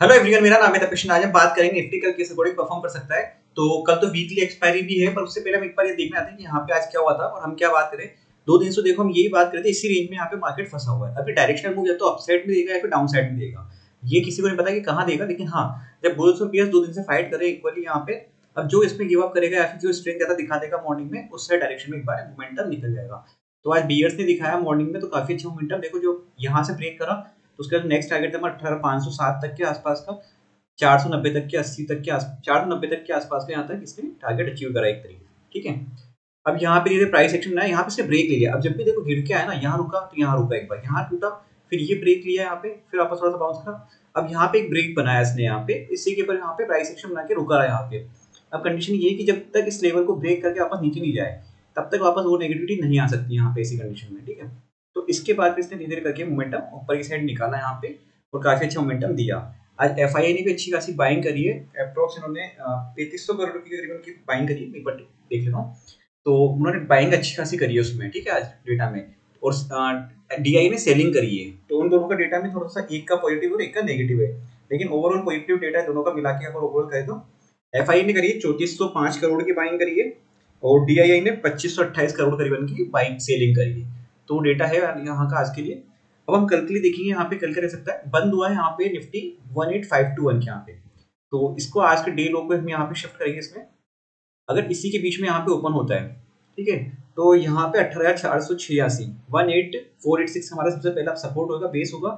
Hello everyone, मेरा नाम है तपेश। आज हम बात करेंगे निफ्टी कल किस अकॉर्डिंग परफॉर्म कर सकता है। तो कल तो वीकली एक्सपायरी भी है, पर उससे पहले हम एक बार ये देखना आते हैं कि यहाँ पे आज क्या हुआ था और हम क्या बात करें। 2 दिन से देखो हम यही बात करते हैं, इसी रेंज में यहाँ पे मार्केट फंसा हुआ है। अभी डायरेक्शनल मूव या तो अपसाइड में देगा या फिर डाउन साइड में देगा, ये किसी को नहीं पता कि कहाँ देगा। लेकिन हाँ, जब बुल्स और बियर्स 2 दिन से फाइट कर रहे हैं इक्वली यहाँ पे, अब जो इसमें गिव अप करेगा या फिर जो स्ट्रेंथ ज्यादा दिखा देगा मॉर्निंग में, उससे डायरेक्शन में एक बार मोमेंटम निकल जाएगा। तो आज बियर्स ने दिखाया मॉर्निंग में तो काफी अच्छा मोमेंटम। देखो जो यहाँ से ब्रेक करा तो उसका नेक्स्ट टारगेट था 18,507 तक के आसपास का, 490 तक के 80 तक के 490 तक के आसपास का यहाँ तक इसने टारगेट अचीव करा एक तरीके से। ठीक है, अब यहाँ पे ये प्राइस एक्शन ना, यहाँ पे इसने ब्रेक ले लिया। अब जब भी देखो गिर के आया ना, यहाँ रुका तो यहाँ रुका, एक बार यहाँ टूटा, फिर ये ब्रेक लिया यहाँ पे, फिर वापस थोड़ा सा बाउंस करा। अब यहाँ पे एक ब्रेक बनाया इसने यहाँ पे, इसी के ऊपर यहाँ पे प्राइस एक्शन बना के रुका रहा है यहाँ पे। अब कंडीशन ये है कि जब तक इस लेवल को ब्रेक करके वापस नीचे नहीं जाए, तब तक वापस वो नेगेटिविटी नहीं आ सकती यहाँ पे, ऐसी कंडीशन में। ठीक है, तो इसके बाद इसने धीरे धीरे करके मोमेंटम ऊपर की साइड निकाला यहाँ पे और काफी अच्छा मोमेंटम दिया। आज एफआईआई ने भी अच्छी खासी बाइंग करी है। अप्रोक्स इन्होंने 3500 करोड़ की करीबन की बाइंग करी है, एक बार देख लेता हूँ। तो उन्होंने बाइंग अच्छी खासी करी है उसमें, ठीक है, आज डेटा में। और डीआई ने सेलिंग करी है। तो उन दोनों का डेटा में थोड़ा सा एक का पॉजिटिव और एक का नेगेटिव है, लेकिन ओवरऑल पॉजिटिव डेटा दोनों का मिला के अगर ओवरऑल करें तो एफआईआई ने करी है 3405 करोड़ की बाइंग करी है और डीआईआई ने 2528 करोड़ करीबन की बाइंग सेलिंग करी है। तो डेटा है यहाँ का आज के लिए। अब हम कल के लिए देखेंगे, यहाँ पे कल क्या रह सकता है। बंद हुआ है यहाँ पे निफ्टी 18521 के यहाँ पे, तो इसको आज के डे लो पे हम यहाँ पे शिफ्ट करेंगे इसमें। अगर इसी के बीच में यहाँ पे ओपन होता है, ठीक है, तो यहाँ पे 18,486 18486 हमारा सबसे पहला सपोर्ट होगा, बेस होगा।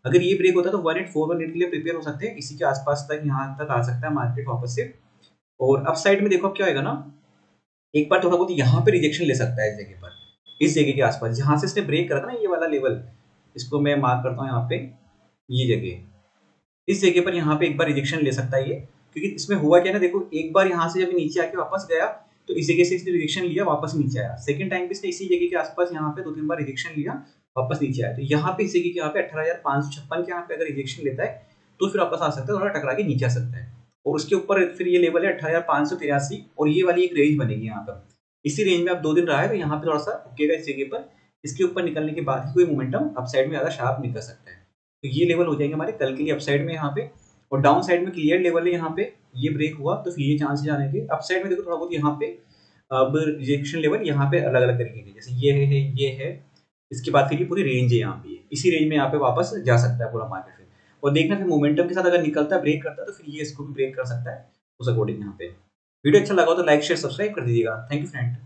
अगर ये ब्रेक होता है तो 18418 के लिए प्रिपेयर हो सकते हैं। इसी के आसपास तक यहाँ तक आ सकता है मार्केट वापस से। और अप साइड में देखो अब क्या होगा ना, एक बार थोड़ा बहुत यहाँ पे रिजेक्शन ले सकता है इस जगह पर, इस जगह के आसपास जहां से इसने ब्रेक करा था ना, ये वाला लेवल, इसको मैं मार्क करता हूँ यहाँ पे, ये जगह, इस जगह पर यहाँ पे एक बार रिजेक्शन ले सकता है ये। क्योंकि इसमें हुआ क्या ना, देखो एक बार यहाँ से जब नीचे आके वापस गया तो इस जगह से इसने रिजेक्शन लिया, वापस नीचे आया। सेकंड टाइम भी इसने इसी जगह के आसपास यहाँ पे 2-3 बार रिजेक्शन लिया, वापस नीचे आया। तो यहाँ पे इस जगह के यहाँ पे 18,556 के यहाँ पे अगर रिजेक्शन लेता है तो फिर वापस आ सकता है, थोड़ा टकरा के नीचे आ सकता है। और उसके ऊपर फिर ये लेवल है 18,583 और ये वाली एक रेंज बनेगी यहाँ पर। इसी रेंज में आप 2 दिन रहा है तो यहाँ पे थोड़ा सा रुकेगा इस जगह पर। इसके ऊपर निकलने के बाद ही कोई मोमेंटम अपसाइड में ज्यादा शार्प निकल सकता है। तो ये लेवल हो जाएंगे हमारे कल के लिए अपसाइड में यहाँ पे। और डाउन साइड में क्लियर लेवल है यहाँ पे, ये ब्रेक हुआ तो फिर ये चांसेस आने के। अपसाइड में देखो थोड़ा बहुत यहाँ पे अब रिजेक्शन लेवल यहाँ पे अलग अलग तरीके के, जैसे ये है, इसके बाद फिर ये पूरी रेंज है यहाँ पे, इसी रेंज में यहाँ पे वापस जा सकता है पूरा मार्केट फिर। और देखना फिर मोमेंटम के साथ अगर निकलता है, ब्रेक करता है, तो फिर ये इसको भी ब्रेक कर सकता है उस अकॉर्डिंग यहाँ पे। वीडियो अच्छा लगा हो तो लाइक शेयर सब्सक्राइब कर दीजिएगा। Thank you friend.